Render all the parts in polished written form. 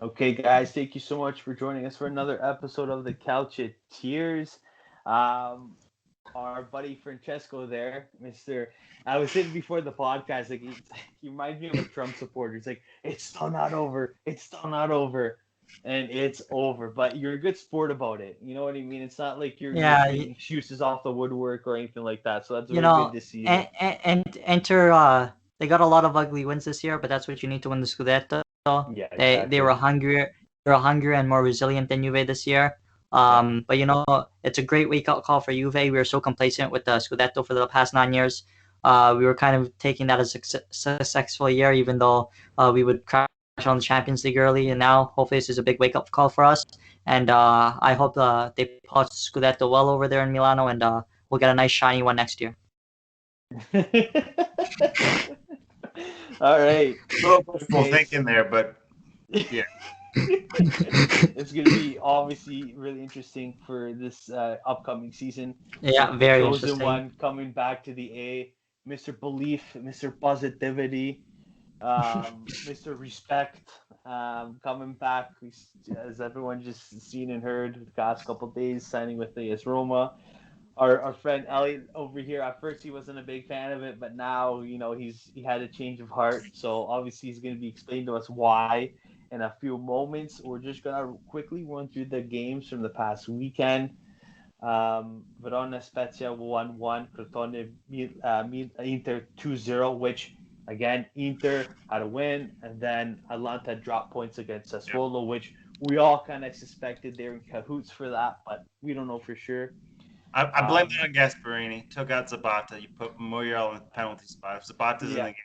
Okay, guys, thank you so much for joining us for another episode of the CalcioTeers. Um, our buddy Francesco there, Mister. I was saying before the podcast, like he reminds me of a Trump supporter. It's like it's still not over, it's still not over, and it's over. But you're a good sport about it. You know what I mean? It's not like you're Yeah, bringing excuses off the woodwork or anything like that. So that's you very good know, to see and, that. and enter. They got a lot of ugly wins this year, but that's what you need to win the Scudetto. Yeah, They exactly. were hungrier. They were hungrier and more resilient than Juve this year. Yeah. But it's a great wake up call for Juve. We were so complacent with the Scudetto for the past 9 years. We were kind of taking that as a successful year, even though we would crash on the Champions League early. And now, hopefully, this is a big wake up call for us. And I hope they polish Scudetto well over there in Milano, and we'll get a nice shiny one next year. All right. A little wishful Okay. thinking there, but yeah. It's going to be obviously really interesting for this upcoming season with Yeah, the very chosen interesting. one coming back to the A, Mr. Belief, Mr. Positivity, Mr. Respect, coming back, as everyone just seen and heard the past couple of days, signing with the AS Roma. Our friend Elliot over here, at first he wasn't a big fan of it, but now he had a change of heart. So obviously he's going to be explaining to us why in a few moments. We're just gonna quickly run through the games from the past weekend. Verona Spezia 1-1, Crotone Inter 2-0, which again Inter had a win, and then Atalanta dropped points against Sassuolo, which we all kind of suspected they were in cahoots for that, but we don't know for sure. I blame it on Gasparini. Took out Zapata. You put Muriel in the penalty spot. If Zapata's in Yeah, the game,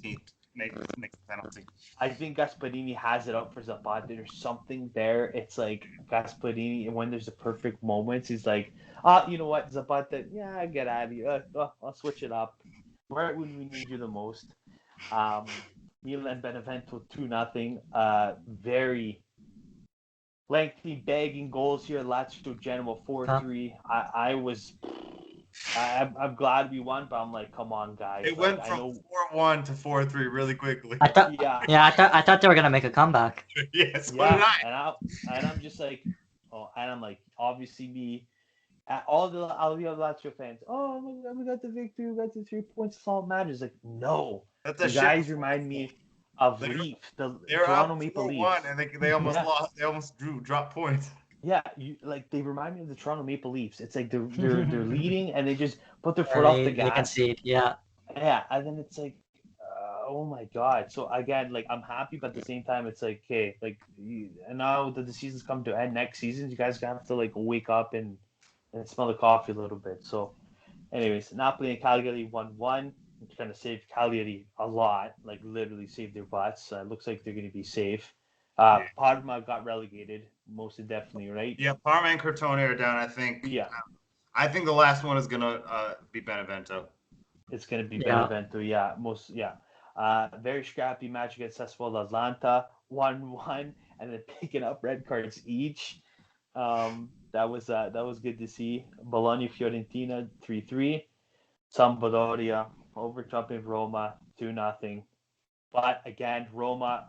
he makes the penalty. I think Gasparini has it up for Zapata. There's something there. It's like Gasparini, and when there's the perfect moments, he's like, you know what, Zapata, yeah, get out of here. I'll switch it up right when we need you the most. Um, Milan Benevento 2-0. Very lengthy begging goals here. Lazio Genoa Huh? 4-3. I'm glad we won, but I'm like, come on, guys. It Like, went I from know, 4-1 to 4-3 really quickly. I thought, yeah, yeah, I thought they were gonna make a comeback. Yes, so did yeah, I. and I'm just like, oh, and I'm like, obviously me, all the other Lazio fans. Oh, we got the victory, we got the 3 points. It's all that matters. Like, no, That's a you shit guys performance. remind me of They're Leafs, the they're Toronto up Maple 4-1 Leafs. and they almost Yeah, lost. They almost dropped points. yeah, they remind me of the Toronto Maple Leafs. It's like they're leading and they just put their foot And off the they gas. concede. Yeah, Yeah, and then it's like, oh my god. So again, like I'm happy, but at the same time, it's like, okay, like and now that the season's come to end, next season, you guys have to like wake up and smell the coffee a little bit. So, anyways, Napoli and Cagliari 1-1. Kind of saved Cagliari a lot, like literally saved their butts. Looks like they're going to be safe. Parma got relegated, most definitely, right? Yeah, Parma and Crotone are down. I think. Yeah, I think the last one is gonna be Benevento. it's going to be yeah. Benevento. Yeah, most, yeah. Very scrappy match against Sassuolo Atlanta, 1-1, and then picking up red cards each. That was good to see. Bologna Fiorentina 3-3. Sampdoria over jumping Roma 2-0. But again, Roma,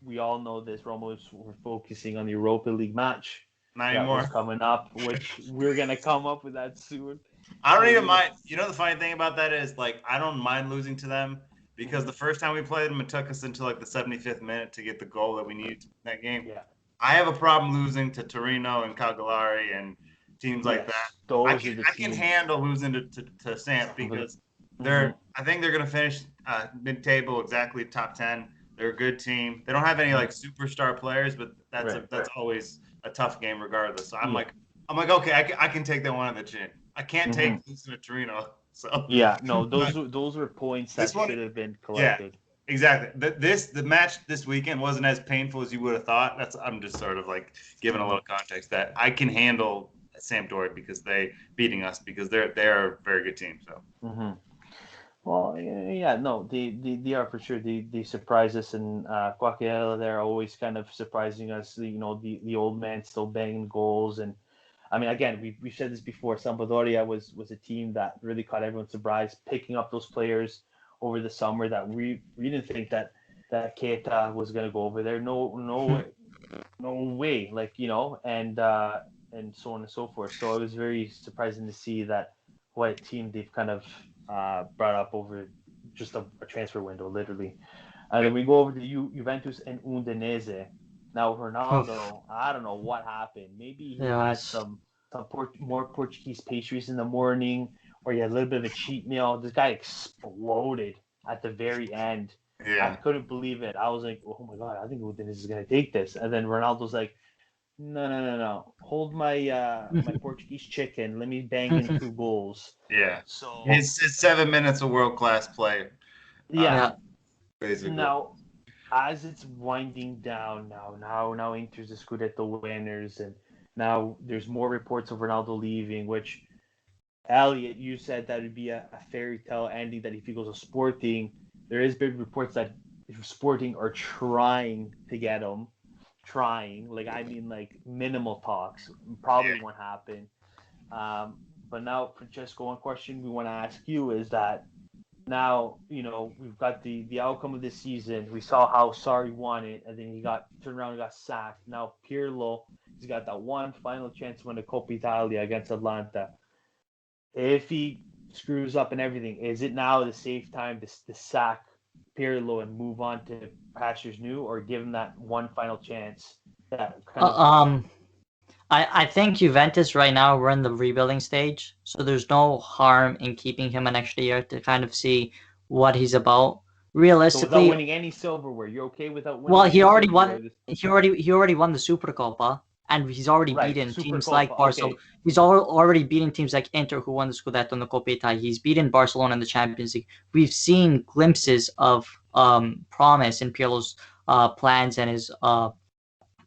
we all know this. Roma we're focusing on the Europa League match Not that was anymore. coming up, which we're gonna come up with that soon. I don't So even we're gonna, mind. You know, the funny thing about that is, like, I don't mind losing to them because mm-hmm. the first time we played them, it took us until like the 75th minute to get the goal that we needed to win that game. Yeah, I have a problem losing to Torino and Cagliari and teams like that. yes, those are the I can teams. handle losing to Samp because Mm-hmm. I think they're gonna finish mid-table, exactly top 10. They're a good team. They don't have any like superstar players, but Right. that's always a tough game regardless. So Yeah. I'm like okay, I can take that one on the chin. I can't Mm-hmm. take losing to Torino. So Yeah. No, but those were points this that one, should have been yeah, collected. exactly. The match this weekend wasn't as painful as you would have thought. I'm just sort of like giving a Mm-hmm. little context that I can handle Sampdoria because they beating us because they're a very good team. So Mm-hmm. Well, yeah, no, they are for sure. They surprise us, and Quaquiela, they're always kind of surprising us. The old man still banging goals, and I mean, again, we've said this before. Sampdoria was a team that really caught everyone surprised, picking up those players over the summer that we didn't think that Keita was going to go over there. No, no way, like and so on and so forth. So it was very surprising to see that what team they've kind of brought up over just a transfer window, literally. And then we go over to Juventus and Udinese. Now Ronaldo, I don't know what happened. Maybe he Yeah, had some more Portuguese pastries in the morning, or he had a little bit of a cheat meal. This guy exploded at the very end. I Yeah. couldn't believe it. I was like, oh my god, I think Udinese is gonna take this. And then Ronaldo's like, no, no, no, no. Hold my my Portuguese chicken. Let me bang in 2 goals. Yeah. So It's 7 minutes of world class play, yeah. yeah. basically. Now as it's winding down now enters the Scudetto winners, and now there's more reports of Ronaldo leaving, which Elliot, you said that would be a fairy tale ending, that if he goes to Sporting, there is big reports that Sporting are trying to get him. Trying, like I mean like minimal talks. Probably won't happen. Um, but now, Francesco, one question we want to ask you is that now we've got the outcome of this season. We saw how Sarri won it, and then he got turned around and got sacked. Now Pirlo, he's got that one final chance to win the Coppa Italia against Atlanta. If he screws up and everything, is it now the safe time to sack Pirlo and move on to pastures new, or give him that one final chance? That kind Uh, of um, I think Juventus right now we're in the rebuilding stage, so there's no harm in keeping him an extra year to kind of see what he's about. so without Realistically, winning any silverware, you're okay without well, winning any silverware? He already won the Supercoppa, and he's already Right, beaten Super teams like Copa. Barcelona. Okay, He's already beaten teams like Inter, who won the Scudetto and the Coppa Italia. He's beaten Barcelona in the Champions League. We've seen glimpses of promise in Pirlo's plans and his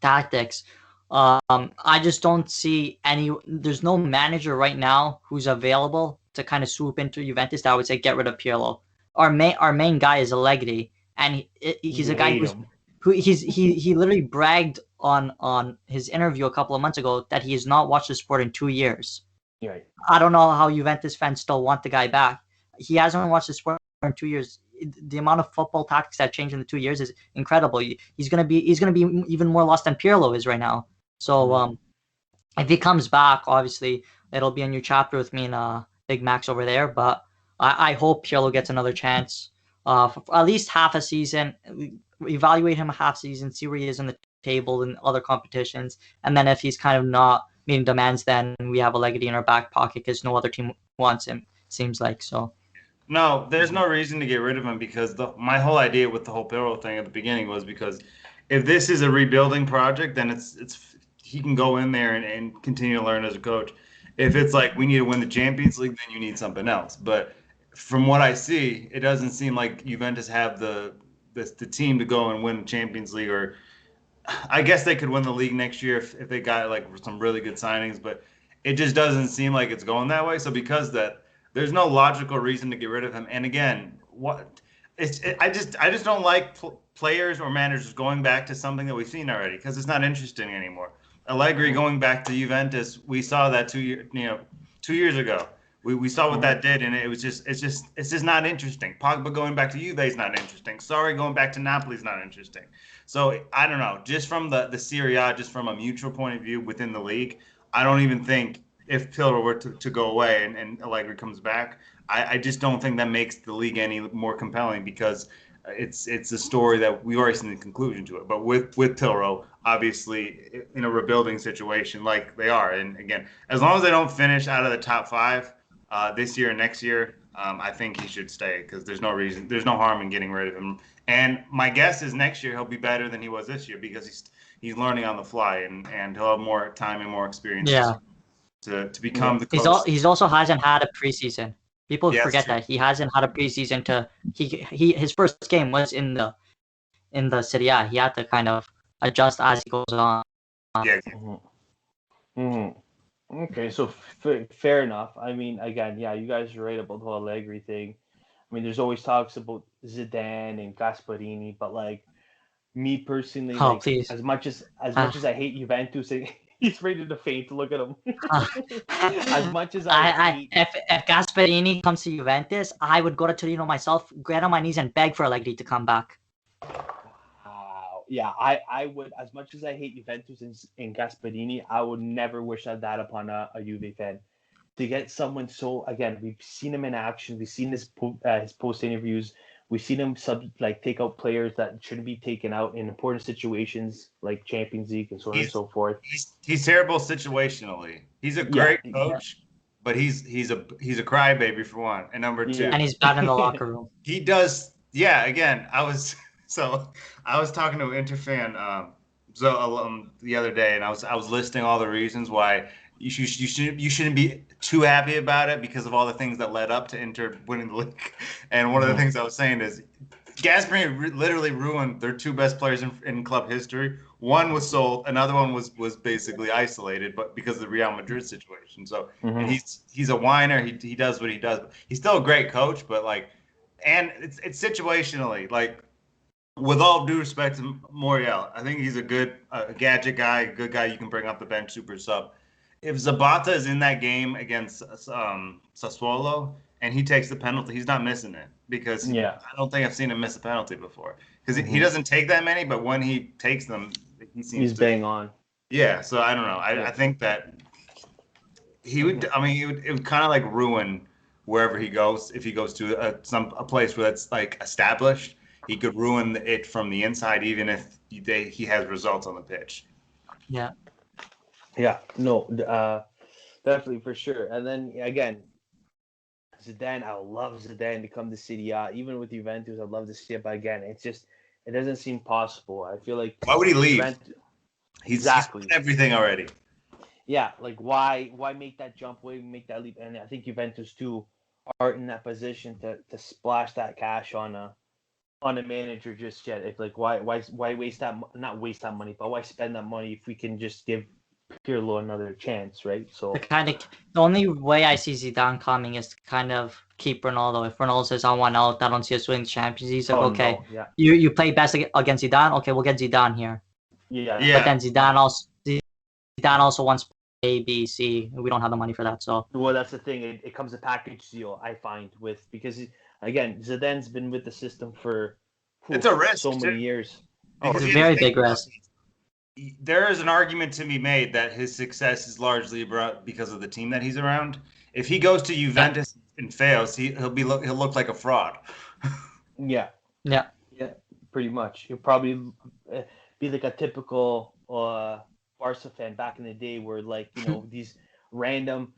tactics. I just don't see any. There's no manager right now who's available to kind of swoop into Juventus that I would say get rid of Pirlo. Our main guy is Allegri, and he's you a guy hate him. he literally bragged on his interview a couple of months ago that he has not watched the sport in 2 years. Right. I don't know how Juventus fans still want the guy back. He hasn't watched the sport in 2 years. The amount of football tactics that changed in the 2 years is incredible. He's gonna be even more lost than Pirlo is right now. So if he comes back, obviously it'll be a new chapter with me and Big Max over there. But I hope Pirlo gets another chance, for at least half a season. Evaluate him a half season, see where he is in the table and other competitions, and then if he's kind of not meeting demands, then we have a Allegri in our back pocket because no other team wants him. Seems like so. No, there's no reason to get rid of him because my whole idea with the whole Pirlo thing at the beginning was because if this is a rebuilding project, then it's he can go in there and continue to learn as a coach. If it's like we need to win the Champions League, then you need something else. But from what I see, it doesn't seem like Juventus have the team to go and win the Champions League, or I guess they could win the league next year if they got like some really good signings, but it just doesn't seem like it's going that way. So because that, there's no logical reason to get rid of him. And again, I just don't like players or managers going back to something that we've seen already because it's not interesting anymore. Allegri going back to Juventus, we saw that 2 years ago. We saw what that did, and it's just not interesting. Pogba going back to Juve is not interesting. Sarri going back to Napoli is not interesting. So I don't know. Just from the Serie A, just from a mutual point of view within the league, I don't even think if Pillar were to go away and Allegri comes back, I just don't think that makes the league any more compelling because it's a story that we already seen the conclusion to it. But with Pilro, obviously in a rebuilding situation like they are, and again, as long as they don't finish out of the top five this year and next year, I think he should stay because there's no harm in getting rid of him. And my guess is next year he'll be better than he was this year because he's learning on the fly and he'll have more time and more experience Yeah. to become the coach. He's also hasn't had a preseason. People Yeah, forget that he hasn't had a preseason his first game was in the Serie A. He had to kind of adjust as he goes on. Yeah. Okay, so fair enough. I mean, again, yeah, you guys are right about the whole Allegri thing. I mean, there's always talks about Zidane and Gasparini, but like me personally, Oh, like please. as much as I hate Juventus, he's ready to faint. Look at him. As much as I hate, If Gasparini comes to Juventus, I would go to Torino myself, get on my knees, and beg for Allegri to come back. wow, yeah, I would, as much as I hate Juventus and Gasperini, I would never wish that upon a Juve fan. To get someone so, again, we've seen him in action, we've seen his post interviews, we've seen him take out players that shouldn't be taken out in important situations like Champions League and so on and so forth. He's terrible situationally. He's a Yeah, great coach, but he's a crybaby for one, and number two, Yeah. And he's bad in the locker room. he does. Yeah, again, I was talking to an Inter fan the other day, and I was listing all the reasons why you shouldn't be too happy about it because of all the things that led up to Inter winning the league. And one of the things I was saying is Gasperini literally ruined their two best players in club history. One was sold, another one was basically isolated, but because of the Real Madrid situation. So and he's a whiner. He does what he does. He's still a great coach, but and it's situationally, with all due respect to Muriel, I think he's a good gadget guy, good guy you can bring off the bench, super sub. If Zapata is in that game against Sassuolo and he takes the penalty, he's not missing it because I don't think I've seen him miss a penalty before because he doesn't take that many, but when he takes them, he's bang on. Yeah, so I don't know. I think that he would. I mean, it would kind of ruin wherever he goes. If he goes to a place where that's established, he could ruin it from the inside, even if he has results on the pitch. Yeah. Yeah, no, definitely for sure. And then again, Zidane, I would love Zidane to come to Serie A. Even with Juventus, I'd love to see it. But again, it doesn't seem possible. I feel like why would he leave? He's done everything already. Yeah, why make that jump? Why make that leap? And I think Juventus too aren't in that position to splash that cash on a manager just yet. If why waste that, not waste that money, but why spend that money if we can just give Pirlo another chance, right? So the only way I see Zidane coming is to kind of keep Ronaldo. If Ronaldo says I want out, I don't see us winning the Champions League. He's like, okay, no, yeah. you play best against Zidane. Okay, we'll get Zidane here. Yeah. But then Zidane also wants A, B, C. We don't have the money for that. So well, that's the thing. It comes a package deal. I find because again, Zidane's been with the system for it's a risk so many years. It's a very big risk. There is an argument to be made that his success is largely because of the team that he's around. If he goes to Juventus and fails, he'll look like a fraud. Yeah, pretty much. He'll probably be like a typical Barca fan back in the day, where these random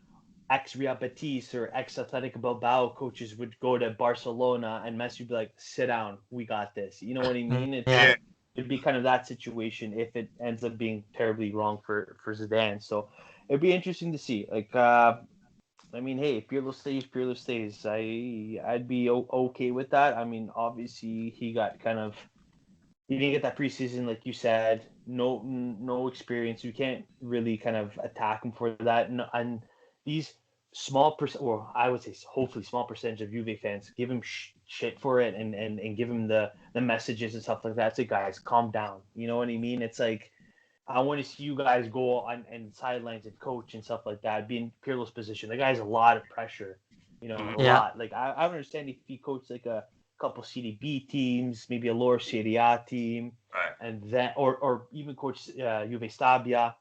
ex-Real Betis or ex-Athletic Bilbao coaches would go to Barcelona and Messi would be like, "Sit down, we got this." You know what I mean? It'd be kind of that situation if it ends up being terribly wrong for Zidane. So it'd be interesting to see. I mean, hey, if Pirlo stays. I'd be okay with that. I mean, obviously he didn't get that preseason, like you said. No experience. You can't really kind of attack him for that. And these small I would say hopefully small percentage of Juve fans give him shit for it and give him the messages and stuff like that. Say, guys, calm down. You know what I mean? It's like, I want to see you guys go on and sidelines and coach and stuff like that. Be in Pirlo's position. The guy has a lot of pressure. A lot. I don't understand if he coached a couple Serie B teams, maybe a lower Serie A team, right, and then or even coach Juve Stabia.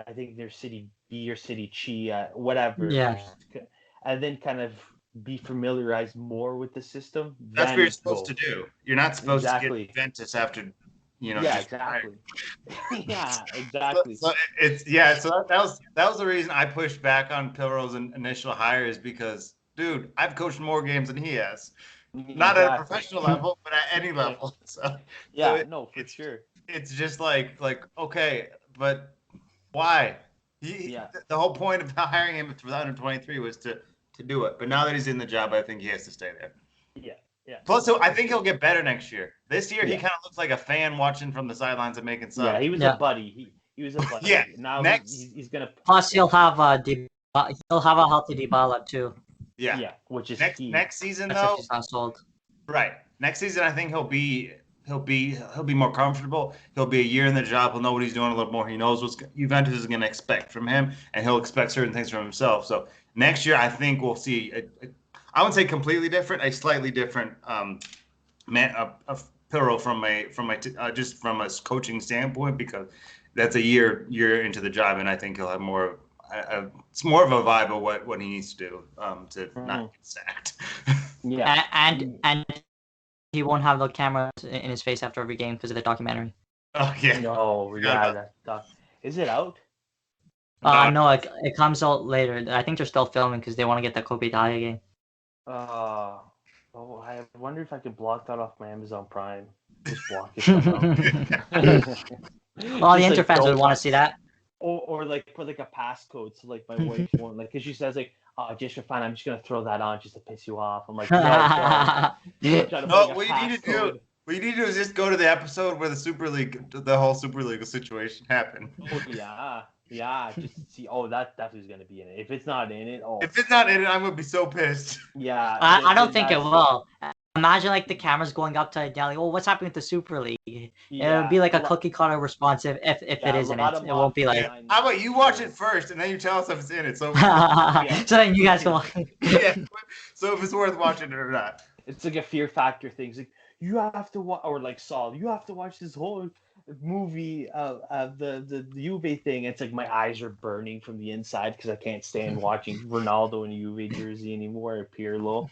I think they're Serie B or Serie C, whatever. Yeah. And then kind of be familiarized more with the system. That's what you're supposed to do. You're not supposed to get Juventus after, Yeah, exactly. Yeah, exactly. So that was the reason I pushed back on Pirlo's initial hire, is because, dude, I've coached more games than he has. Not at a professional level, but at any level. For sure. It's just okay, but why? The whole point of hiring him for the under 23 was to do it. But now that he's in the job, I think he has to stay there. Yeah. Plus, I think he'll get better next year. This year, he kind of looks like a fan watching from the sidelines and making subs. Yeah, he was a buddy. He was a buddy. Yeah. Now he's gonna. Plus, he'll have a healthy Dybala too. Yeah. Which is next season Except though. he's not sold. Right. Next season, I think he'll be more comfortable. He'll be a year in the job. He'll know what he's doing a little more. He knows what Juventus is going to expect from him, and he'll expect certain things from himself. So next year, I think we'll see I wouldn't say completely different, a slightly different Pirro from just from a coaching standpoint, because that's a year into the job, and I think he'll have more. It's more of a vibe of what he needs to do to not get sacked. Yeah. And he won't have the cameras in his face after every game because of the documentary. Oh yeah. No, yeah, is it out? No, it comes out later. I think they're still filming because they want to get the Kobe Daya game. Oh, I wonder if I could block that off my Amazon Prime. Just block it somehow. All the Just, Inter fans would don't want to see that. Or like put like a passcode so like my wife won't, like, because she says like, oh, just for fun, I'm just gonna throw that on just to piss you off. I'm like, no, don't. No, what you need to do is just go to the episode where the whole Super League situation happened. Oh yeah, just see. Oh, that definitely is gonna be in it. If it's not in it, if it's not in it, I'm gonna be so pissed. Yeah, I don't think it will. Imagine like the cameras going up to Delhi. Oh, what's happening with the Super League? Yeah, It'll be like a cookie cutter response if it isn't. It won't be like. Yeah. How about you watch it first and then you tell us if it's in it? So so then you guys can. Yeah. So if it's worth watching it or not. It's like a fear factor thing. It's like, you have to watch, or like Saul, you have to watch this whole movie of the Juve thing. It's like my eyes are burning from the inside because I can't stand watching Ronaldo in a Juve jersey anymore, or Pirlo.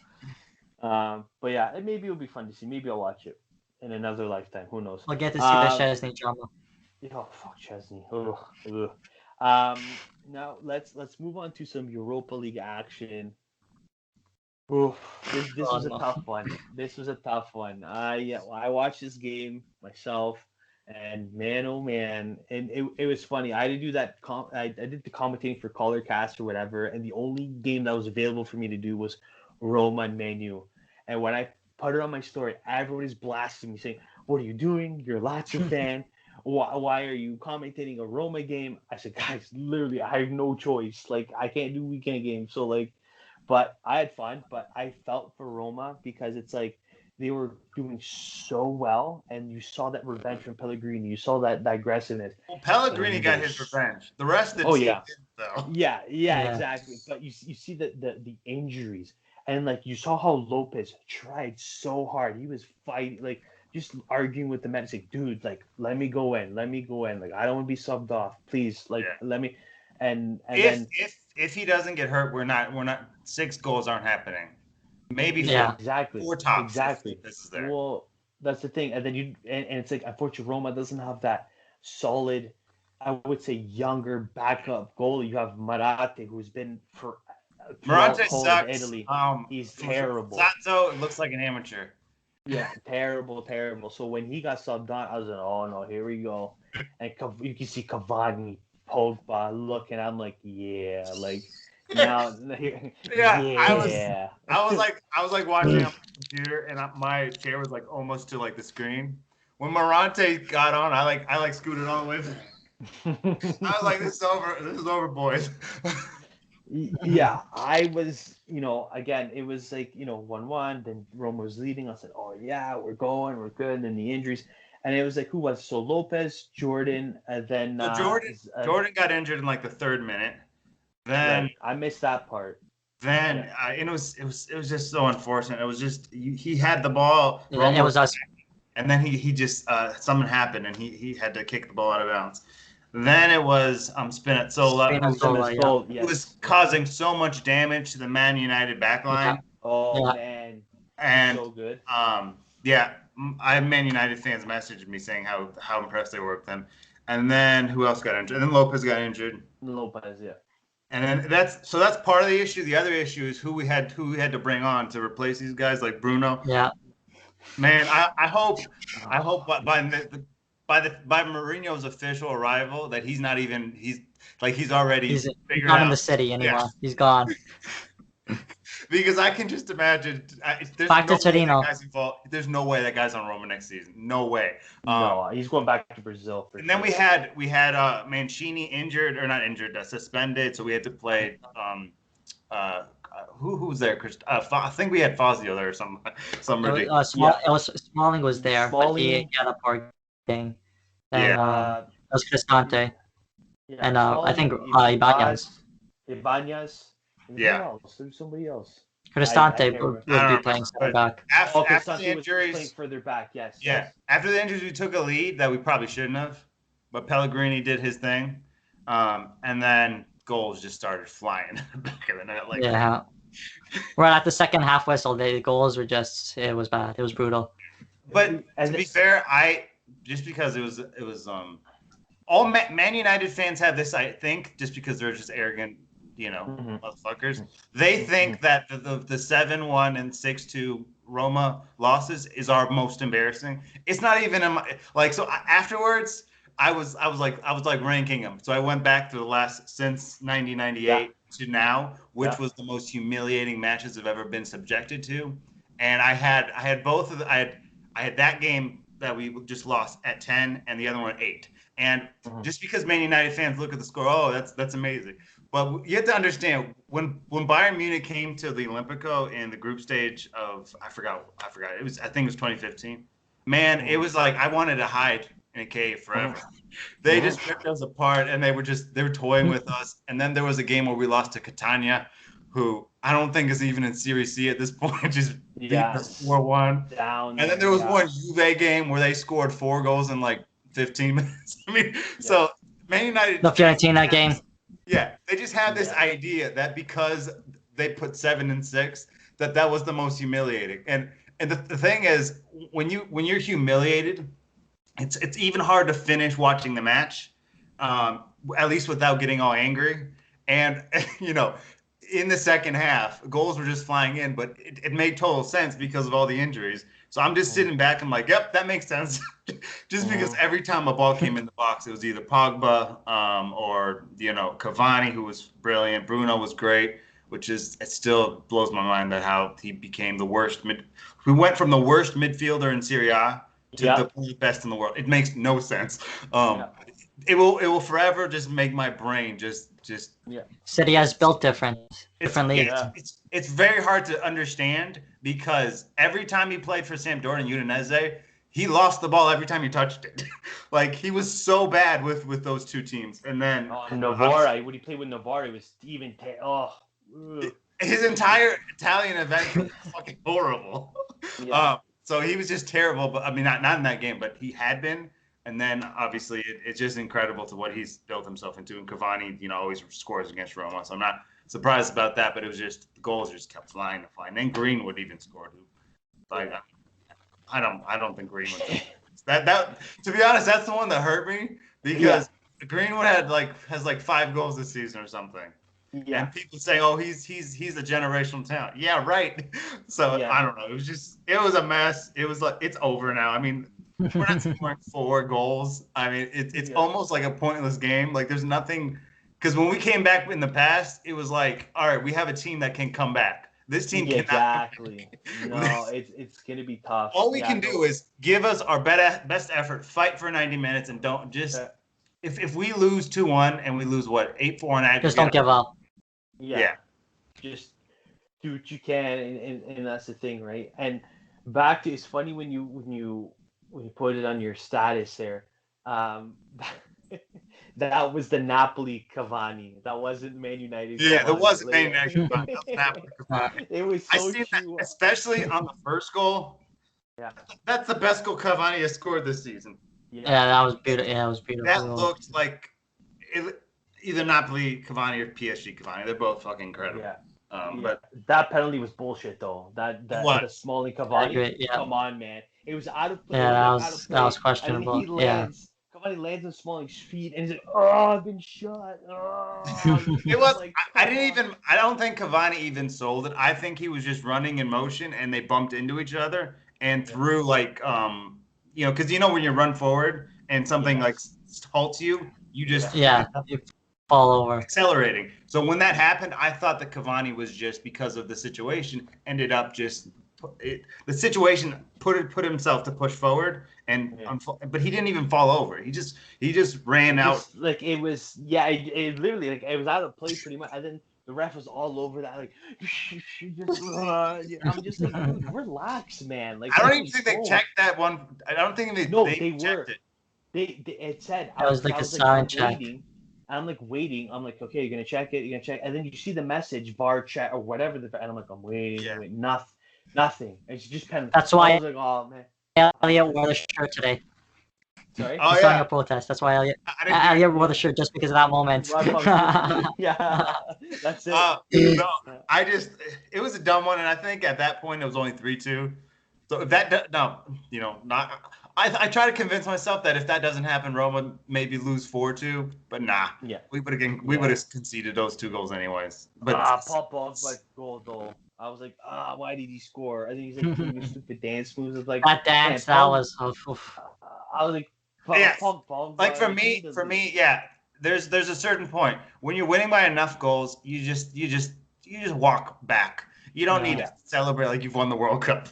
But yeah, maybe it'll be fun to see. Maybe I'll watch it in another lifetime. Who knows? We'll get to see the Chesney drama. Oh fuck Chesney. Ugh. Now let's move on to some Europa League action. Oof, this was a tough one. This was a tough one. I watched this game myself, and man, oh man, and it was funny. I had to do that. I did the commentating for Colorcast or whatever, and the only game that was available for me to do was Roma and Man U. And when I put it on my story, everybody's blasting me saying, "What are you doing? You're a Lazio fan. Why are you commentating a Roma game?" I said, "Guys, literally, I have no choice. Like, I can't do weekend games. So like." But I had fun, but I felt for Roma because it's like they were doing so well, and you saw that revenge from Pellegrini. You saw that aggressiveness. Well, Pellegrini got his revenge. The rest of the team didn't, though. Yeah, exactly. But you see the injuries, and like you saw how Lopez tried so hard. He was fighting, like just arguing with the medics, like, dude, like let me go in. Like I don't want to be subbed off, please. Like let me. And then if he doesn't get hurt, we're not 6 goals aren't happening. Maybe exactly 4 tops. Exactly. This is there. Well, that's the thing. And then and it's like, unfortunately, Roma doesn't have that solid, I would say, younger backup goalie. You have Marate, who's been for Marate sucks. Italy. He's terrible. Sato looks like an amateur. Yeah, terrible. So when he got subbed on, I was like, oh no, here we go. And you can see Cavani, Pogba looking. I'm like, yeah, like now. I was like watching on my computer, and my chair was like almost to like the screen. When Morante got on, I like scooted on the way. I was like, this is over, boys. Yeah, I was, again, it was like, 1-1, then Roma was leading. I said, oh yeah, we're good. And then the injuries. And it was like, who was? So Lopez, Jordan, and then Jordan got injured in like the 3rd minute. Then right. I missed that part. Then and it was just so unfortunate. It was just he had the ball. Yeah, it was us. And then he just something happened and he had to kick the ball out of bounds. Then it was Spinazzola, who was causing so much damage to the Man United backline. Oh man, and so good. I have Man United fans messaged me saying how impressed they were with him. And then who else got injured? And then Lopez got injured. Lopez, yeah. And then that's part of the issue. The other issue is who we had to bring on to replace these guys like Bruno. Yeah. Man, I hope by Mourinho's official arrival that he's already figured not out in the city anymore. Yeah. He's gone. Because I can just imagine. Back to Torino. There's no way that guy's on Roma next season. No way. No, he's going back to Brazil. And then we had Mancini injured or not injured, suspended. So we had to play. Who was there? I think we had Fazio there or some ridiculous. Smalling was there, but he had a poor thing. And, it was Cristante. Yeah, and I think Ibanez. Ibanez. Yeah. There's somebody else. Cristante can't would remember. I be don't playing remember, center but back. after, Oh, after the Cristante was playing injuries, further back. Yes. yeah, Yes. after the injuries, we took a lead that we probably shouldn't have, but Pellegrini did his thing, and then goals just started flying back of the net like crazy. Yeah. Right at the second half whistle, the goals were just, it was bad. It was brutal. But And to be fair, just because it was all Man United fans have this, I think, just because they're just arrogant, motherfuckers. They think that the 7-1 and 6-2 Roma losses is our most embarrassing. It's not even afterwards. I was like ranking them. So I went back to the last since 1998 to now, which was the most humiliating matches I've ever been subjected to. And I had both of the, I had that game that we just lost at 10 and the other one at 8. And just because Man United fans look at the score, oh, that's amazing. But you have to understand when Bayern Munich came to the Olympico in the group stage of I forgot I think it was 2015. Man, it was like I wanted to hide in a cave forever. They just ripped us apart, and they were toying with us. And then there was a game where we lost to Catania, who I don't think is even in Serie C at this point, just beat us 4-1. Down. And then there was one Juve game where they scored 4 goals in like 15 minutes. I mean, so Man United. The Fiorentina game. Yeah, they just have this idea that because they put 7 and 6, that was the most humiliating. And the thing is, when you're humiliated, it's even hard to finish watching the match, at least without getting all angry. And in the second half, goals were just flying in, but it made total sense because of all the injuries. So I'm just sitting back and like, yep, that makes sense. Just because every time a ball came in the box, it was either Pogba or Cavani, who was brilliant. Bruno was great, it still blows my mind that how he became the worst we went from the worst midfielder in Serie A to the best in the world. It makes no sense. It will forever just make my brain just. City has built differently. It's very hard to understand because every time he played for Sampdoria and Udinese, he lost the ball every time he touched it. Like he was so bad with those two teams. And then Novara, when he played with Novara, it was Steven. His entire Italian event was fucking horrible. So he was just terrible. But I mean, not in that game, but he had been. And then, obviously, it's just incredible to what he's built himself into. And Cavani, always scores against Roma. So I'm not surprised about that. But it was just the goals just kept flying to fly. And then Greenwood even scored. Like, I don't think Greenwood. That to be honest, that's the one that hurt me because Greenwood has 5 goals this season or something. Yeah. And people say, oh, he's a generational talent. Yeah, right. So I don't know. It was a mess. It was like it's over now. I mean. We're not scoring 4 goals. I mean, it's almost like a pointless game. Like, there's nothing – because when we came back in the past, it was like, all right, we have a team that can come back. This team cannot. Exactly. No, it's going to be tough. All we can do is give us our best effort, fight for 90 minutes, and don't just – if we lose 2-1 and we lose, 8-4 in aggregate. Just don't give up. Yeah. Just do what you can, and that's the thing, right? And back to – it's funny when you put it on your status there. That was the Napoli Cavani. That wasn't Man United. Yeah, Cavani. That wasn't Man United Cavani. That was Napoli Cavani. It was so true. Especially on the first goal. Yeah. That's the best goal Cavani has scored this season. Yeah, that was beautiful. Yeah, it was beautiful. That looked like either Napoli Cavani or PSG Cavani. They're both fucking incredible. Yeah. But that penalty was bullshit though. The Smalling Cavani. Come on, man. It was out of play. Yeah, that was questionable. And he lands. Cavani lands on Smalling's feet, and he's like, "Oh, I've been shot." Oh. It was. Like, I don't think Cavani even sold it. I think he was just running in motion, and they bumped into each other and threw because when you run forward and something like halts you, you just you fall over. Accelerating. So when that happened, I thought that Cavani was just because of the situation ended up just. The situation put himself to push forward, but he didn't even fall over. He just ran out. Like it was, it literally it was out of play pretty much, and then the ref was all over that. Like, I'm just like, relax, man. Like I don't even think they checked that one. I don't think they checked it. It said that was like a silent check. And I'm like waiting. I'm like, okay, you're gonna check it. You're gonna check, and then you see the message VAR check or whatever. And I'm like, I'm waiting, Yeah. wait, nothing. It's just kind of. That's I why was like, oh man. Elliot wore the shirt today. Sorry. Oh He's starting yeah, a protest. That's why I didn't hear. Elliot wore the shirt just because of that moment. Rod Punk, yeah, that's it. No, it was a dumb one, and I think at that point it was only 3-2. So if that no, not. I try to convince myself that if that doesn't happen, Roma maybe lose 4-2, but nah. Yeah. We would have conceded those 2 goals anyways. But Paul Pogba goal though. I was like, why did he score? I think he's like doing stupid dance moves. It's like That dance, man, that was. Oof. I was like, Yeah. Pogba. like for me, yeah. There's a certain point when you're winning by enough goals, you just walk back. You don't need to celebrate like you've won the World Cup.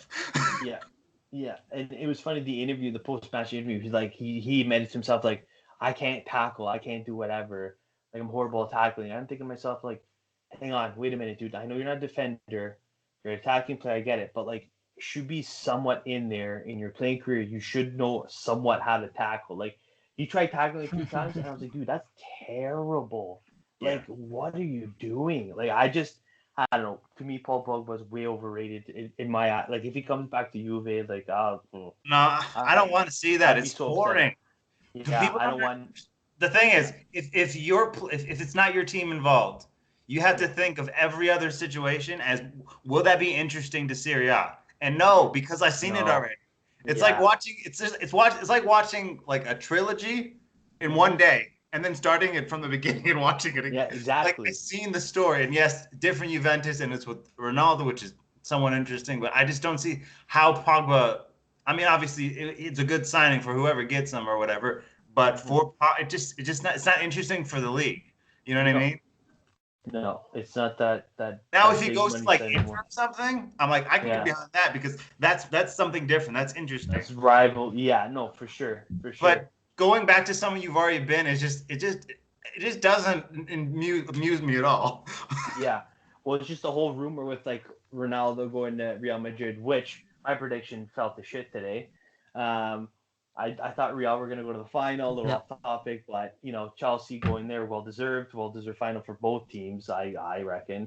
Yeah, and it was funny. The post-match interview. He's like, he admitted to himself like, I can't tackle, I can't do whatever. Like I'm horrible at tackling. I'm thinking to myself like, hang on, wait a minute, dude. I know you're not a defender, you're an attacking player. I get it, but like, it should be somewhat in there in your playing career. You should know somewhat how to tackle. Like he tried tackling a few times, and I was like, dude, that's terrible. Like, what are you doing? Like I don't know. To me, Paul Pogba was way overrated in my eye. Like, if he comes back to Juve, like, No, I don't want to see that. It's so boring. Yeah, I don't want. The thing is, if it's not your team involved, you have to think of every other situation as, will that be interesting to Serie A? And no, because I've seen it already. It's like watching. It's like watching like a trilogy in one day. And then starting it from the beginning and watching it again. Yeah, exactly. Like, I've seen the story, and yes, different Juventus, and it's with Ronaldo, which is somewhat interesting. But I just don't see how Pogba. I mean, obviously, it's a good signing for whoever gets him or whatever. But for it's not interesting for the league. You know what I mean? No, it's not that. Now, if he goes to like Inter or something, I'm like, I can get behind that because that's something different. That's interesting. That's rival. Yeah, no, for sure. But going back to something you've already been is it just doesn't amuse me at all. Yeah, well, it's just the whole rumor with like Ronaldo going to Real Madrid, which my prediction fell to shit today. I thought Real were gonna go to the final, a little off topic, but Chelsea going there, well deserved final for both teams, I reckon.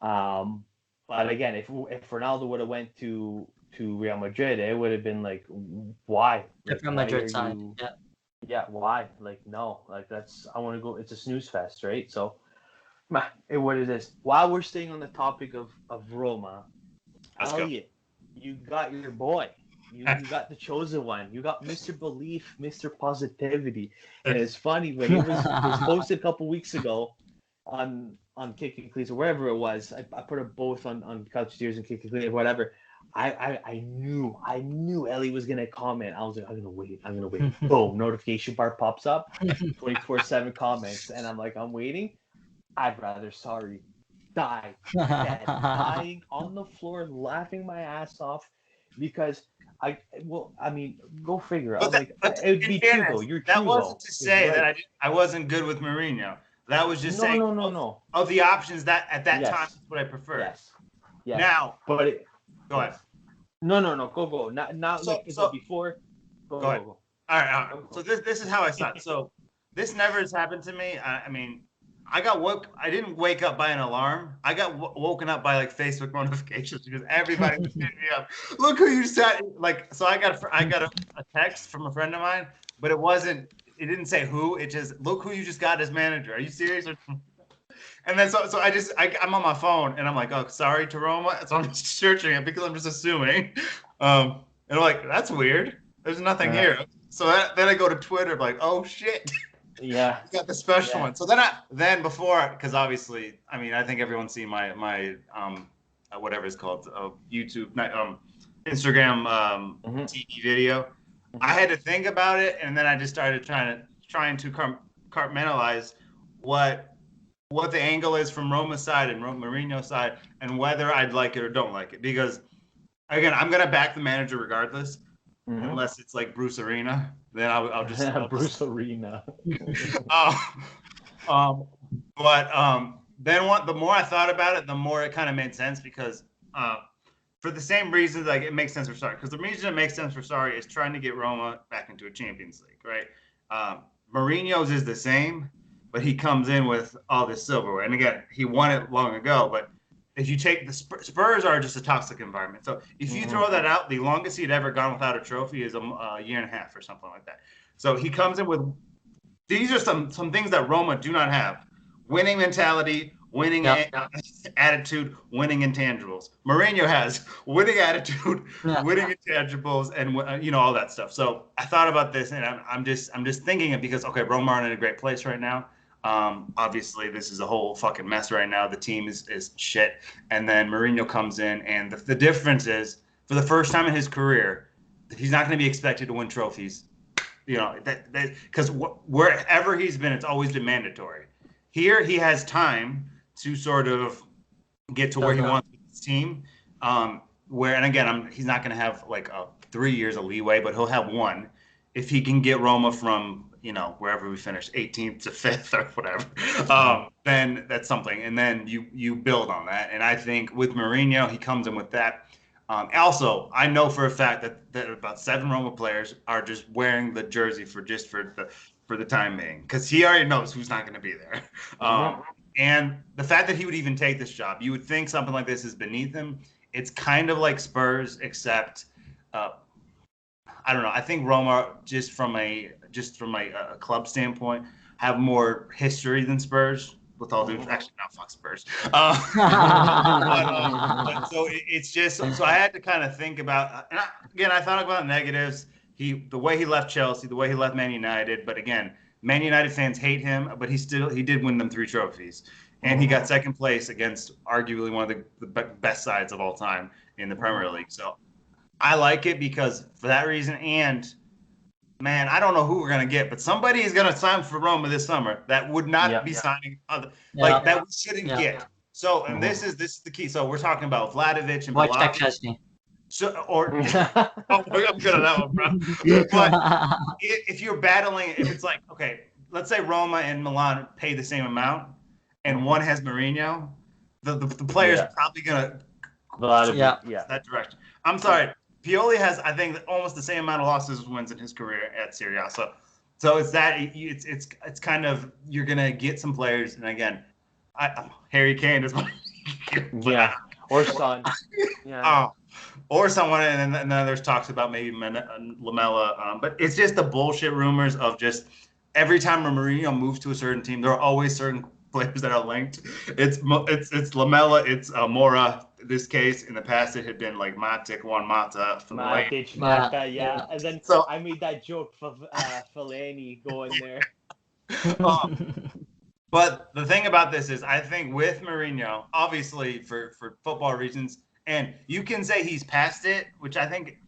But again, if Ronaldo would have went to Real Madrid, it would have been like, why? Like, Real Madrid side, yeah, why? Like, no, like I want to go. It's a snooze fest, right? So, what it is. While we're staying on the topic of Roma, Elliot, you got your boy. You got the chosen one. You got Mr. Belief, Mr. Positivity. And it's funny when it was posted a couple weeks ago on Kicking Cleats or wherever it was. I put it both on CalcioTeers and Kicking Cleats or whatever. I knew Ellie was gonna comment. I was like, I'm gonna wait. Boom, notification bar pops up, 24/7 comments, and I'm like, I'm waiting. I'd rather die, dead, dying on the floor, laughing my ass off, because go figure. I'm like, it would be true though. You're true. That wasn't to say right. that I wasn't good with Mourinho. That was just saying no. Of the options that at that time, that's what I prefer. Yes. Now, but go ahead. No. Go. Not before. Go ahead. All right. So this is how I saw it. So this never has happened to me. I mean, I didn't wake up by an alarm. I got woken up by like Facebook notifications because everybody was hitting me up. Look who you said. Like, so I got a text from a friend of mine, but it didn't say who. It just, look who you just got as manager. Are you serious? And then so I'm on my phone and I'm like, oh, sorry to Roma. So I'm just searching it because I'm just assuming. And I'm like, that's weird. There's nothing here. So then I go to Twitter, like, oh shit. Yeah. You got the special one. So then before, because obviously, I mean, I think everyone's seen my whatever it's called, YouTube, Instagram TV video. I had to think about it, and then I just started trying to compartmentalize what the angle is from Roma's side and Mourinho's side, and whether I'd like it or don't like it. Because again, I'm gonna back the manager regardless, unless it's like Bruce Arena. Then I'll just Bruce Arena. Then the more I thought about it, the more it kind of made sense because for the same reasons, like it makes sense for Sarri. Because the reason it makes sense for Sarri is trying to get Roma back into a Champions League, right? Mourinho's is the same, but he comes in with all this silverware. And again, he won it long ago, but if you take the Spurs are just a toxic environment. So if you throw that out, the longest he'd ever gone without a trophy is a year and a half or something like that. So he comes in with these are some things that Roma do not have: winning mentality, winning attitude, winning intangibles. Mourinho has winning attitude, winning intangibles, and all that stuff. So I thought about this, and I'm just thinking it because Roma aren't in a great place right now. Obviously, this is a whole fucking mess right now. The team is shit. And then Mourinho comes in, and the difference is, for the first time in his career, he's not going to be expected to win trophies. Because wherever he's been, it's always been mandatory. Here, he has time to sort of get to where he wants with his team. And again, he's not going to have like 3 years of leeway, but he'll have one if he can get Roma from wherever we finished, 18th to 5th or whatever, then that's something. And then you build on that. And I think with Mourinho, he comes in with that. Also, I know for a fact that about 7 Roma players are just wearing the jersey for the time being, because he already knows who's not going to be there. And the fact that he would even take this job, you would think something like this is beneath him. It's kind of like Spurs, except I don't know. I think Roma, just from a club standpoint, have more history than Spurs. With all due, actually, not fuck Spurs. But so it's just so I had to kind of think about. And I thought about negatives. The way he left Chelsea, the way he left Man United. But again, Man United fans hate him, but he did win them 3 trophies, and he got second place against arguably one of the best sides of all time in the Premier League. So I like it because for that reason. And man, I don't know who we're gonna get, but somebody is gonna sign for Roma this summer that would not be signing that we shouldn't get. So, and this is the key. So we're talking about Vlahovic and Wojciech Szczesny. So, I'm good at that one, bro. But if you're battling, if it's like, okay, let's say Roma and Milan pay the same amount, and one has Mourinho, the players are probably gonna that direction. I'm sorry. Pioli has, I think, almost the same amount of losses as wins in his career at Serie A. So it's that it's kind of, you're gonna get some players, and again, Harry Kane is my or Son, or someone, and then there's talks about maybe Lamela, but it's just the bullshit rumors of just every time Mourinho moves to a certain team, there are always certain players that are linked. It's Lamela, it's Mora. This case, in the past, it had been like Matic, Juan Mata, Matic, Mata, and then so I made that joke for Fellaini going there. But the thing about this is, I think with Mourinho, obviously for football reasons, and you can say he's past it, which I think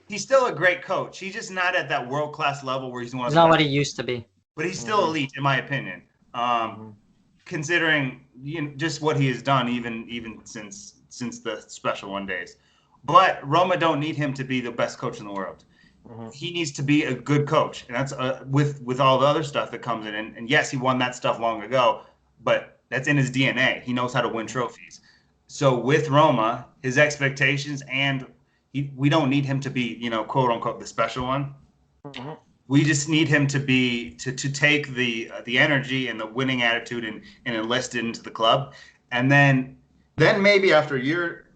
he's still a great coach. He's just not at that world-class level where he's one of the not what he used to be. But he's still elite, in my opinion. Considering just what he has done, even since the Special One days. But Roma don't need him to be the best coach in the world. He needs to be a good coach, and that's with all the other stuff that comes in. And yes, he won that stuff long ago, but that's in his DNA. He knows how to win trophies. So with Roma, his expectations, and we don't need him to be, quote unquote, the special one. We just need him to be to take the energy and the winning attitude and enlist it into the club, and then maybe after a year,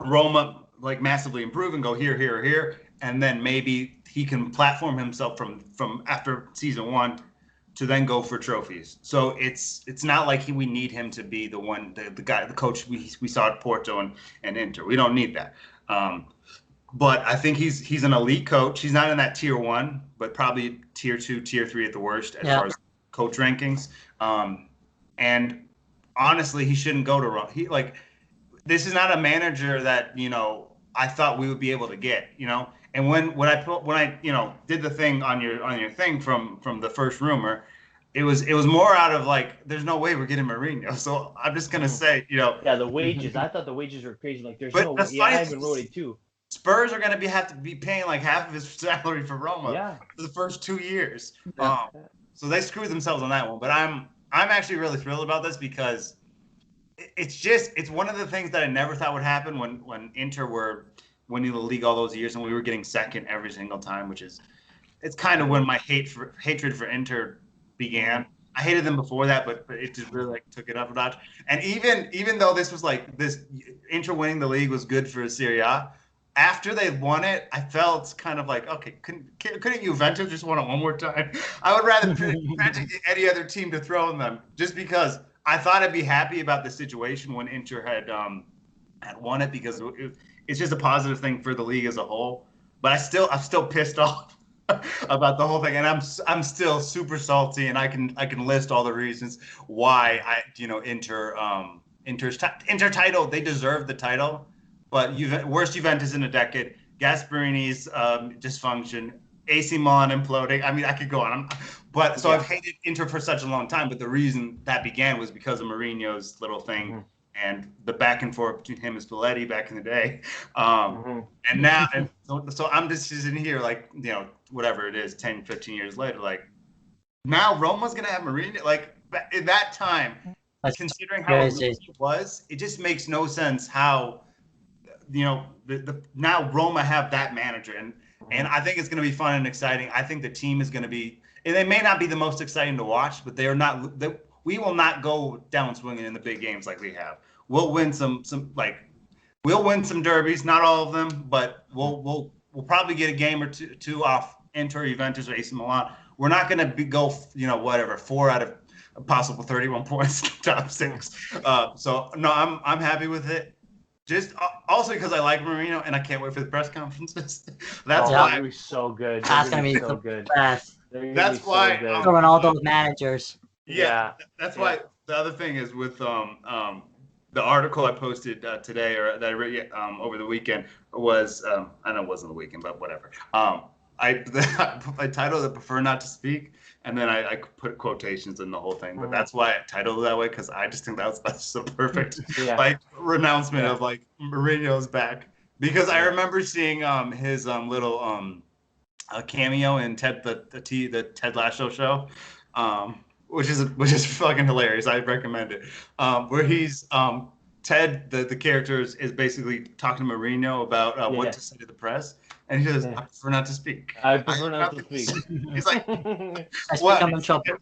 Roma like massively improve and go here, and then maybe he can platform himself from after season 1 to then go for trophies. So it's not like we need him to be the one, the guy, the coach we saw at Porto and Inter. We don't need that. But I think he's an elite coach. He's not in that tier 1, but probably tier 2, tier 3 at the worst as far as coach rankings. And honestly, he shouldn't go to Rome. This is not a manager that I thought we would be able to get. And when I did the thing on your thing from the first rumor, it was more out of like, there's no way we're getting Mourinho. So I'm just gonna say, the wages. I thought the wages were crazy. Like, there's no way. Yeah, I even wrote it too. Spurs are gonna have to be paying like half of his salary for Roma for the first 2 years. So they screwed themselves on that one. But I'm actually really thrilled about this because it's one of the things that I never thought would happen when Inter were winning the league all those years and we were getting second every single time, it's kind of when my hatred for Inter began. I hated them before that, but it just really like took it up a notch. And even though this was like this Inter winning the league was good for Serie A, after they won it, I felt kind of like, okay, couldn't Juventus just won it one more time? I would rather pick any other team to throw in them, just because I thought I'd be happy about the situation when Inter had won it, because it's just a positive thing for the league as a whole. But I'm still pissed off about the whole thing, and I'm still super salty, and I can list all the reasons why Inter's title, they deserve the title, but worst Juventus in a decade, Gasparini's dysfunction, AC Milan imploding. I mean, I could go on. I've hated Inter for such a long time, but the reason that began was because of Mourinho's little thing. Mm-hmm. And the back and forth between him and Spalletti back in the day. And now, so I'm just sitting here like, whatever it is, 10, 15 years later, like, now Roma's going to have Mourinho. Like, in that time, considering how it was, it just makes no sense how, now Roma have that manager. And I think it's going to be fun and exciting. I think the team is going to be, and they may not be the most exciting to watch, but they are not, we will not go down swinging in the big games like we have. We'll win we'll win some derbies, not all of them, but we'll probably get a game or two off Inter, Juventus, or AC Milan. We're not going to go 4 out of a possible 31 points, top 6. So no, I'm happy with it. Just also because I like Mourinho and I can't wait for the press conferences. That's why it'll be so good. That's gonna be so good. That's why throwing all those managers. Yeah, that's why. The other thing is with the article I posted today, or that I read over the weekend, was I know it wasn't the weekend, but whatever. I titled it "Prefer Not to Speak," and then I put quotations in the whole thing. But that's why I titled it that way, because I just think that's so perfect, like renouncement of like Mourinho's back. Because I remember seeing his little cameo in the Ted Lasso show. Which is fucking hilarious. I recommend it. Where he's Ted, the character is basically talking to Mourinho about what to say to the press, and he says, "I prefer not to speak." I prefer not to speak. He's like, "What?"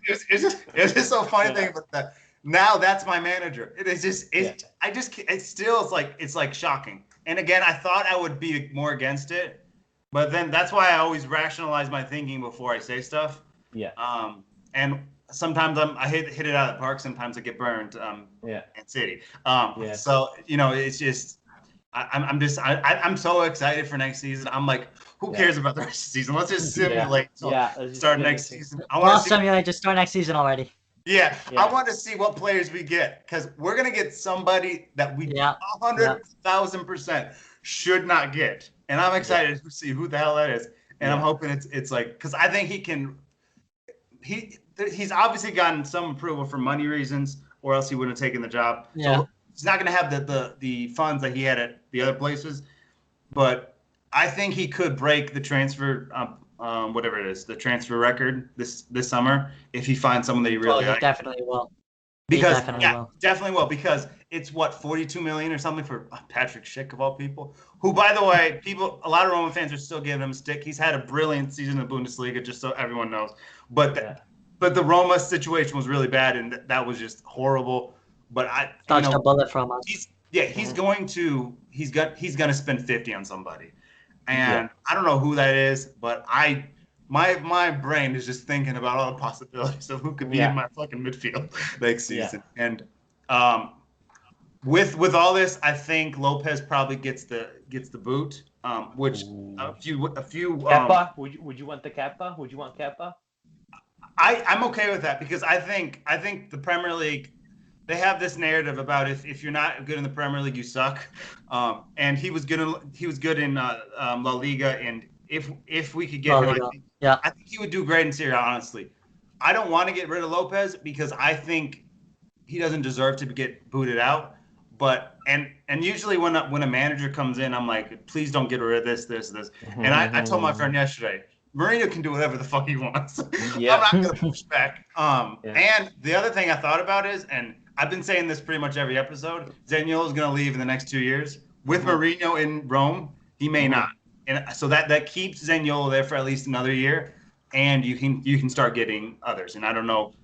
It's just so funny thing about that. Now that's my manager. It's like shocking. And again, I thought I would be more against it, but then that's why I always rationalize my thinking before I say stuff. Yeah. And sometimes I hit it out of the park. Sometimes I get burned. In City. So it's just I'm so excited for next season. I'm like, who cares about the rest of the season? Let's just simulate. Start next season. Simulate. Just start next season already. Yeah, I want to see what players we get, because we're gonna get somebody that we 100,000% should not get, and I'm excited to see who the hell that is. And I'm hoping it's like, because I think he can. He's obviously gotten some approval for money reasons, or else he wouldn't have taken the job. Yeah. So he's not going to have the funds that he had at the other places, but I think he could break the transfer, whatever it is, the transfer record this summer if he finds someone that he really likes. Definitely will. Because definitely will, because it's what, 42 million or something for Patrick Schick of all people, who, by the way, a lot of Roman fans are still giving him a stick. He's had a brilliant season in the Bundesliga, just so everyone knows. But the Roma situation was really bad, and that was just horrible. But I dodged a bullet from us. He's going to spend 50 on somebody, and I don't know who that is, but my brain is just thinking about all the possibilities of who could be in my fucking midfield next season. And with all this, I think Lopez probably gets the boot. Which a few. Kepa? Would you want the Kepa? Would you want Kepa? I'm okay with that, because I think the Premier League, they have this narrative about if you're not good in the Premier League, you suck. And he was good in La Liga, and if we could get him, I think he would do great in Serie A, honestly. I don't want to get rid of Lopez because I think he doesn't deserve to get booted out. But and usually when a manager comes in, I'm like, please don't get rid of this. And I told my friend yesterday, Mourinho can do whatever the fuck he wants. I'm not going to push back. And the other thing I thought about is, and I've been saying this pretty much every episode, Zaniolo is going to leave in the next 2 years. With Mourinho in Rome, he may not. And so that keeps Zaniolo there for at least another year, and you can start getting others. And I don't know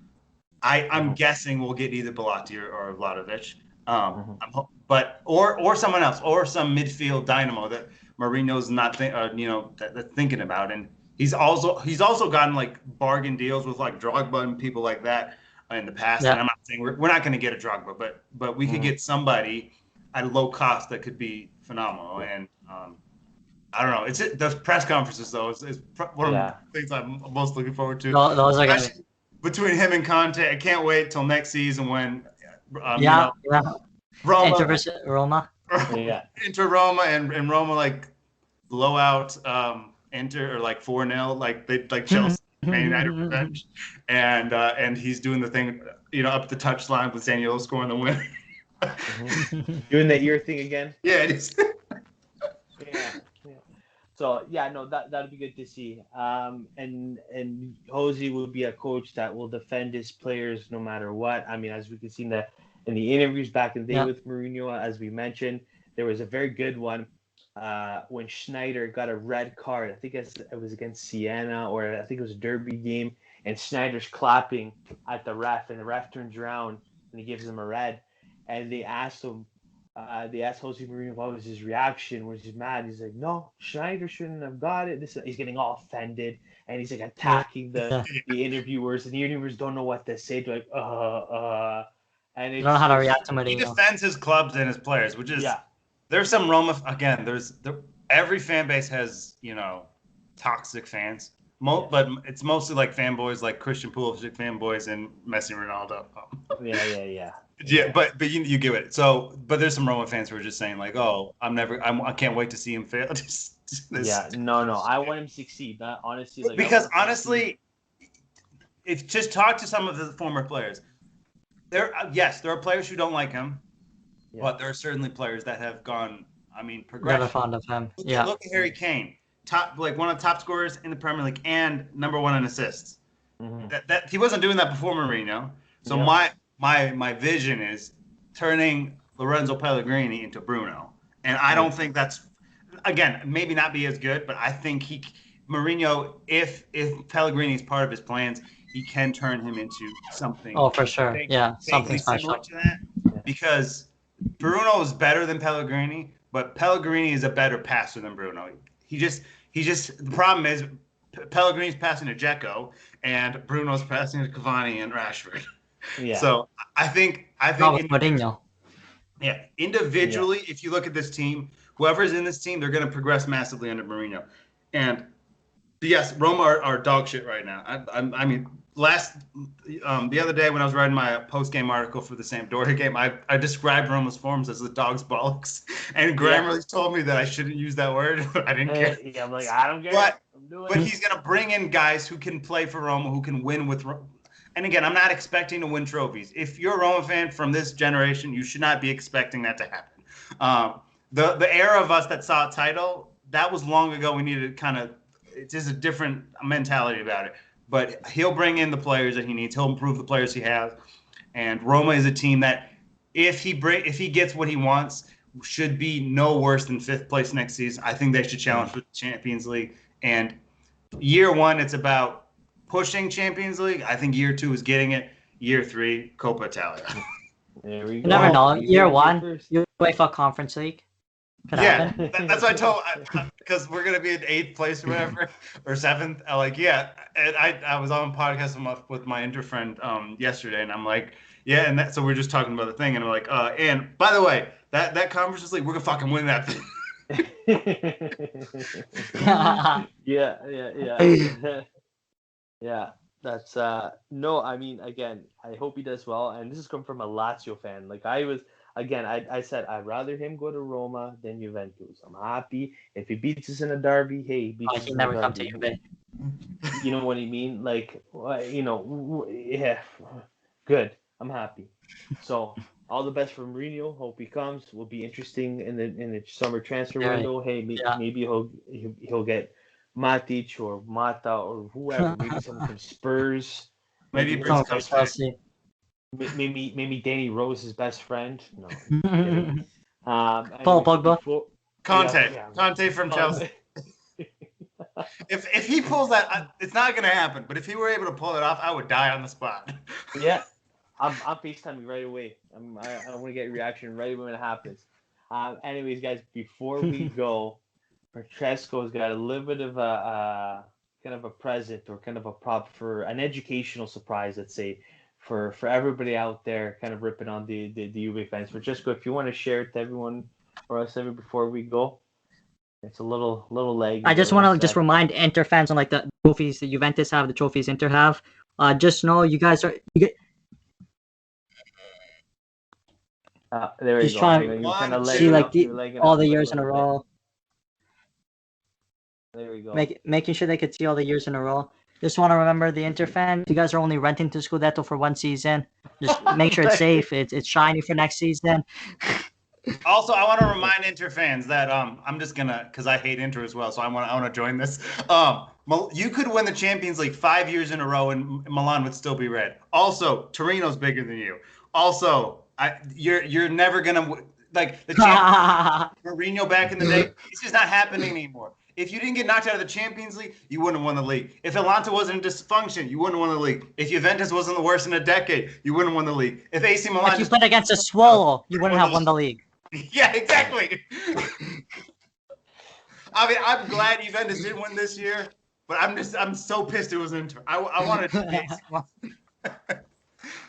I'm guessing we'll get either Bellotti or Vlahovic. Mhm. But or someone else, or some midfield dynamo that Mourinho's not that's thinking about. And he's also gotten like bargain deals with like Drogba and people like that in the past. Yeah. And I'm not saying we're not going to get a Drogba, but we could get somebody at a low cost that could be phenomenal. And I don't know. It's the press conferences though is one of the things I'm most looking forward to. Those are gonna be... Between him and Conte. I can't wait till next season when yeah. Roma, Inter versus Roma. Inter Roma and Roma like blow out Inter or like 4-0 like they like Chelsea Man United revenge, and he's doing the thing up the touchline with Zaniolo scoring the win. Doing that ear thing again. Yeah, it is. Yeah. So no, that'd be good to see. And Jose will be a coach that will defend his players no matter what. I mean, as we can see in the interviews back in the day with Mourinho, as we mentioned, there was a very good one when Schneider got a red card. I think it was against Siena, or I think it was a derby game, and Schneider's clapping at the ref, and the ref turns around and he gives him a red, and they asked him. They asked Jose Mourinho what was his reaction. Was he mad? He's like, no, Schneider shouldn't have got it. He's getting all offended, and he's like attacking the interviewers, and the interviewers don't know what to say. They're like, and they don't know how to react to Mourinho. He defends his clubs and his players, which is there's some Roma again. Every fan base has toxic fans. But it's mostly like fanboys, like Christian Pulisic fanboys and Messi, Ronaldo. Yeah, but you get it. So, but there's some Roma fans who are just saying like, "Oh, I can't wait to see him fail." No, I want him to succeed. Honestly, like, because honestly, if just talk to some of the former players, there are players who don't like him, but there are certainly players that have gone. I mean, progression. Never fond of him. Look at Harry Kane, one of the top scorers in the Premier League and #1 in assists. That he wasn't doing that before Mourinho. So my vision is turning Lorenzo Pellegrini into Bruno. And I don't think that's, again, maybe not be as good, but I think Mourinho, if Pellegrini is part of his plans, he can turn him into something. Oh, for sure. Something special. To that, because Bruno is better than Pellegrini, but Pellegrini is a better passer than Bruno. The problem is Pellegrini's passing to Dzeko and Bruno's passing to Cavani and Rashford. So I think Mourinho. Individually, if you look at this team, whoever's in this team, they're going to progress massively under Mourinho. And yes, Roma are dog shit right now. I mean, the other day when I was writing my post-game article for the Sampdoria game, I described Roma's forms as the dog's bollocks, and Grammarly's told me that I shouldn't use that word. But I didn't care. Yeah, I'm like, I don't care. But he's going to bring in guys who can play for Roma, who can win with Roma. And again, I'm not expecting to win trophies. If you're a Roma fan from this generation, you should not be expecting that to happen. The era of us that saw a title, that was long ago. We needed it's just a different mentality about it. But he'll bring in the players that he needs. He'll improve the players he has. And Roma is a team that, if he gets what he wants, should be no worse than 5th place next season. I think they should challenge for the Champions League. And year 1, it's about pushing Champions League. I think year 2 is getting it. Year 3, Coppa Italia. There we go. You never know. Year 1, UEFA Conference League. That's what I told, because we're gonna be in 8th place or whatever, or 7th. And I was on a podcast with my Inter friend yesterday, and I'm like, so we're just talking about the thing, and I'm like, and by the way, that Conference League, we're gonna fucking win that thing. Yeah, that's no, I mean, again, I hope he does well, and this is coming from a Lazio fan. Like I said I rather him go to Roma than Juventus. I'm happy if he beats us in a derby. Hey, he beats us he in never a come derby. to Juve. You know what I mean? Like, good. I'm happy. So all the best for Mourinho. Hope he comes. Will be interesting in the summer transfer window. Hey, maybe he'll get Matic or Mata or whoever. Maybe someone from Spurs. Maybe Someone from Chelsea. Maybe Danny Rose's best friend. No. Paul Pogba. Conte from Chelsea. If he pulls that, it's not going to happen. But if he were able to pull it off, I would die on the spot. Yeah, I'm FaceTiming right away. I want to get a reaction right when it happens. Anyways, guys, before we go, Francesco's got a little bit of a kind of a present or kind of a prop for an educational surprise, let's say, for everybody out there, kind of ripping on the UV fans. Francesco, if you want to share it to everyone or us every before we go, it's a little leg, a I just little want to just set. remind Inter fans on like the trophies that Juventus have, the trophies Inter have. Just know you guys are. There you He's go. trying You're kind One, of see legging like two. up. You're legging all up the a years in a little bit. row. There we go. Making sure they could see all the years in a row. Just want to remember the Inter fan. You guys are only renting to Scudetto for one season. Just make sure it's safe. It's shiny for next season. Also, I want to remind Inter fans that I'm just gonna, because I hate Inter as well, so I want to join this. You could win the Champions League 5 years in a row, and Milan would still be red. Also, Torino's bigger than you. Also, you're never gonna like the Mourinho back in the day. It's just not happening anymore. If you didn't get knocked out of the Champions League, you wouldn't have won the league. If Atalanta wasn't a dysfunction, you wouldn't have won the league. If Juventus wasn't the worst in a decade, you wouldn't have won the league. If AC Milan If you played against a Swallow, you wouldn't have won the league. Yeah, exactly. I mean, I'm glad Juventus didn't win this year, but I'm so pissed it was Inter. I wanted to be.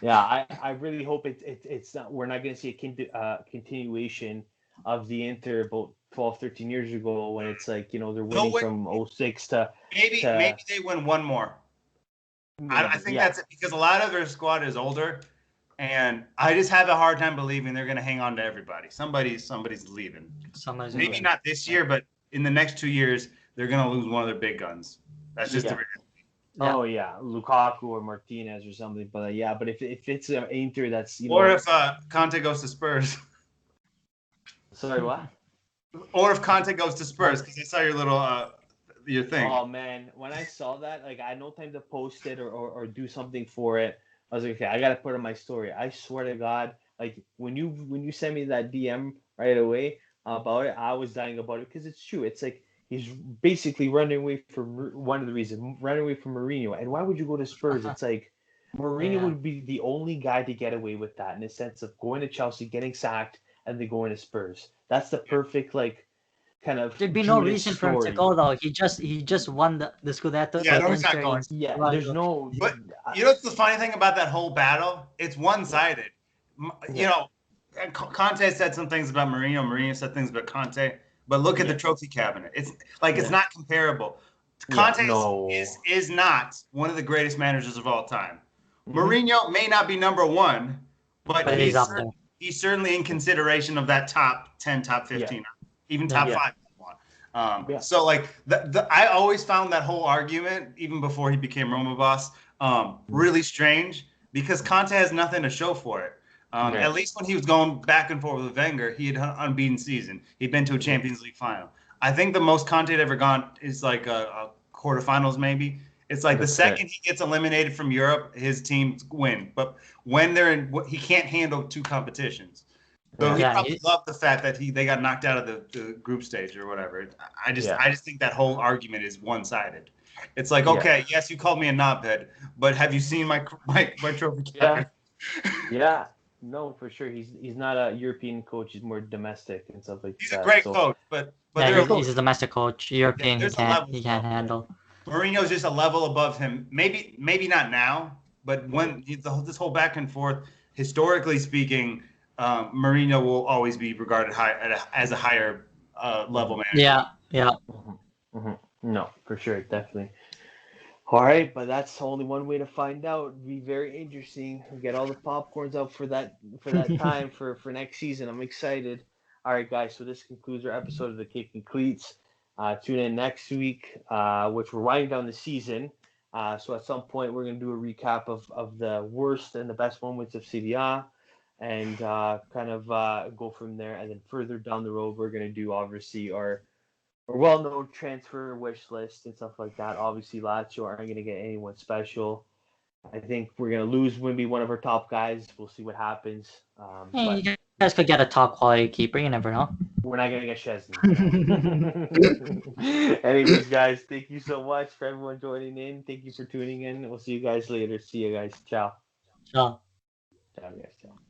Yeah, I really hope it's not. We're not going to see a continuation of the Inter about 12, 13 years ago when it's like they're winning from 06 to maybe they win one more. I think that's it because a lot of their squad is older, and I just have a hard time believing they're going to hang on to everybody. Somebody's leaving. Maybe not this year, but in the next 2 years, they're going to lose one of their big guns. That's just the reality. Yeah. Oh yeah, Lukaku or Martinez or something. But but if it's an Inter that's or if Conte goes to Spurs. Sorry, what? Or if Conte goes to Spurs, because I saw your little your thing. Oh man, when I saw that, like I had no time to post it or do something for it. I was like, okay, I gotta put it in my story. I swear to God, like when you sent me that DM right away about it, I was dying about it because it's true. It's like he's basically running away from one of the reasons, running away from Mourinho. And why would you go to Spurs? It's like Mourinho would be the only guy to get away with that in the sense of going to Chelsea, getting sacked, and then going to Spurs. That's the perfect kind of. There'd be no reason for him to go though. He just won the Scudetto. Yeah, no, he's not going. Yeah, there's no. But you know what's the funny thing about that whole battle? It's one-sided. You know, Conte said some things about Mourinho. Mourinho said things about Conte. But look at the trophy cabinet. It's like it's not comparable. Conte is not one of the greatest managers of all time. Mourinho may not be number one, but he's up there. He's certainly in consideration of that top 10, top 15, even top 5. So like I always found that whole argument, even before he became Roma boss, really strange because Conte has nothing to show for it. At least when he was going back and forth with Wenger, he had an unbeaten season. He'd been to a Champions League final. I think the most Conte had ever gone is like a quarterfinals, maybe. It's like the second he gets eliminated from Europe, his teams win. But when they're in, he can't handle two competitions. So he probably loved the fact that they got knocked out of the group stage or whatever. I just think that whole argument is one-sided. It's like, okay, yes, you called me a knobhead, but have you seen my trophy cabinet? Yeah. No, for sure. He's not a European coach. He's more domestic and stuff like that. He's a great coach, but he's a domestic coach. European, he can't handle. Mourinho's just a level above him. Maybe not now, but when this whole back and forth, historically speaking, Mourinho will always be regarded as a higher level manager. Yeah. No, for sure, definitely. All right, but that's only one way to find out. It'd be very interesting. We'll get all the popcorns out for that time for next season. I'm excited. All right, guys. So this concludes our episode of the Kick and Cleats. Tune in next week, which we're winding down the season. So at some point we're gonna do a recap of the worst and the best moments of Serie A, and kind of go from there. And then further down the road, we're gonna do obviously our well-known transfer wish list and stuff like that. Obviously, Lazio aren't going to get anyone special. I think we're going to lose maybe one of our top guys. We'll see what happens. You guys could get a top-quality keeper. You never know. We're not going to get Szczesny. Anyways, guys, thank you so much for everyone joining in. Thank you for tuning in. We'll see you guys later. See you guys. Ciao. Ciao. Ciao, guys. Ciao.